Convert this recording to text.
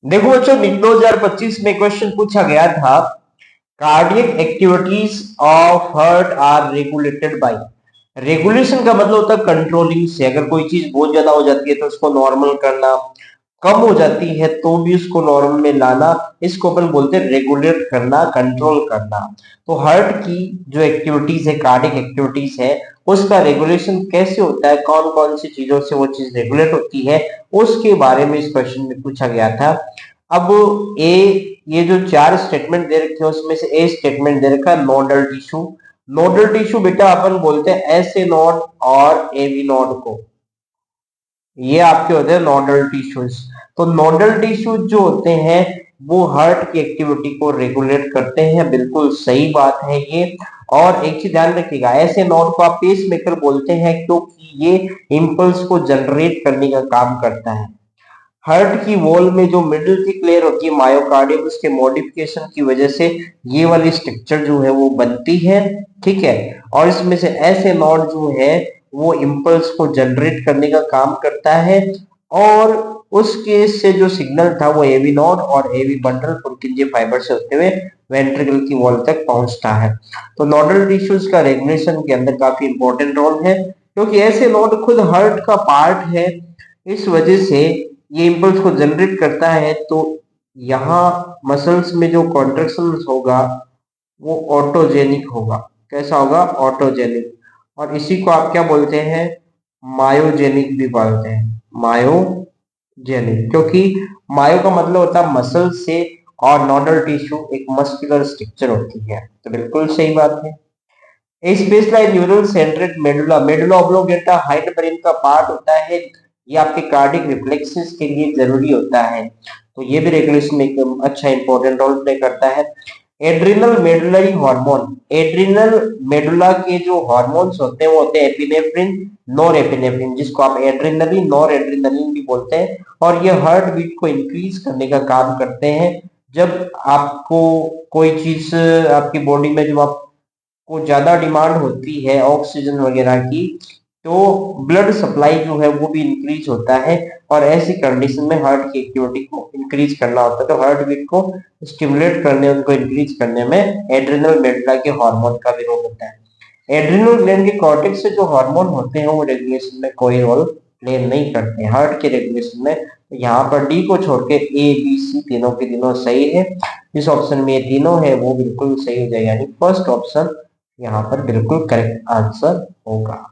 देखो बच्चों 2025 में क्वेश्चन पूछा गया था, cardiac activities of heart are regulated by. Regulation का मतलब होता है कंट्रोलिंग से। अगर कोई चीज बहुत ज्यादा हो जाती है तो उसको नॉर्मल करना, कम हो जाती है तो भी उसको नॉर्मल में लाना, इसको अपन बोलते हैं रेगुलेट करना, कंट्रोल करना। तो हार्ट की जो एक्टिविटीज है, कार्डियक एक्टिविटीज है, उसका रेगुलेशन कैसे होता है, कौन कौन सी चीजों से वो चीज रेगुलेट होती है, उसके बारे में इस क्वेश्चन में पूछा गया था। अब ए, ये जो चार स्टेटमेंट दे रखे हैं उसमें से ए स्टेटमेंट दे रखा है नोडल टिश्यू। नोडल टिश्यू बेटा अपन बोलते हैं ऐसे नोड और एवी नोड को, ये आपके होते हैं नोडल टिश्यूज। तो नोडल टिश्यूज जो होते हैं वो हार्ट की एक्टिविटी को रेगुलेट करते हैं, बिल्कुल सही बात है ये। और एक चीज ध्यान रखिएगा, ऐसे नोड को आप पेस मेकर बोलते हैं क्योंकि ये इंपल्स को जनरेट करने का काम करता है। हार्ट की वॉल में जो मिडिल थिक लेयर होती है मायोकार्डियम, उसके मॉडिफिकेशन की वजह से ये वाली स्ट्रक्चर जो है वो बनती है, ठीक है। और इसमें से ऐसे नोड जो है वो इम्पल्स को जनरेट करने का काम करता है, और उसके से जो सिग्नल था वो एवी नोड और एवी बंडल पुरकिंजे फाइबर से होते हुए वेंट्रिकल की वॉल तक पहुंचता है। तो नोडल टिश्यूज का रेगुलेशन के अंदर काफी इंपॉर्टेंट रोल है, क्योंकि ऐसे नोड खुद हार्ट का पार्ट है, इस वजह से ये इम्पल्स को जनरेट करता है। तो यहाँ मसल्स में जो कॉन्ट्रेक्शन होगा वो ऑटोजेनिक होगा। कैसा होगा? ऑटोजेनिक। और इसी को आप क्या बोलते हैं? मायोजेनिक भी बोलते हैं, मायोजेनिक। क्योंकि मायो का मतलब होता है मसल से, और नोडल टिश्यू एक मस्कुलर स्ट्रक्चर होती है। तो बिल्कुल सही बात है। A specialized neural centre medulla, medulla oblongata hind brain का पार्ट होता है, ये आपके कार्डिक रिफ्लेक्सेस के लिए जरूरी होता है। तो ये भी रेगुलेशन में एक अच्छा इंपॉर्टेंट रोल प्ले करता है। Adrenal medullary hormone, adrenal medulla के जो हार्मोन्स होते हैं वो होते हैं एपिनेफ्रिन, नॉर एपिनेफ्रिन, जिसको आप एड्रिनलिन, नॉर एड्रिनलिन भी बोलते हैं। और ये हार्ट बीट को इंक्रीज करने का काम करते हैं। जब आपको कोई चीज आपकी बॉडी में, जब आप को ज्यादा डिमांड होती है ऑक्सीजन वगैरह की, तो ब्लड सप्लाई जो है वो भी इंक्रीज होता है। और ऐसी कंडीशन में हार्ट की एक्टिविटी को इंक्रीज करना होता है, तो हार्ट बीट को स्टिमुलेट करने, उनको इंक्रीज करने में एड्रिनल मेडुला के हार्मोन का भी रोल होता है। एड्रिनल ग्लैंड के कॉर्टेक्स से जो हार्मोन होते हैं वो रेगुलेशन में कोई रोल प्ले नहीं करते हार्ट के रेगुलेशन में। तो यहाँ पर डी को छोड़ के ए बी सी तीनों के तीनों सही है। जिस ऑप्शन में ये तीनों है वो बिल्कुल सही हो जाएगा, यानी फर्स्ट ऑप्शन यहाँ पर बिल्कुल करेक्ट आंसर होगा।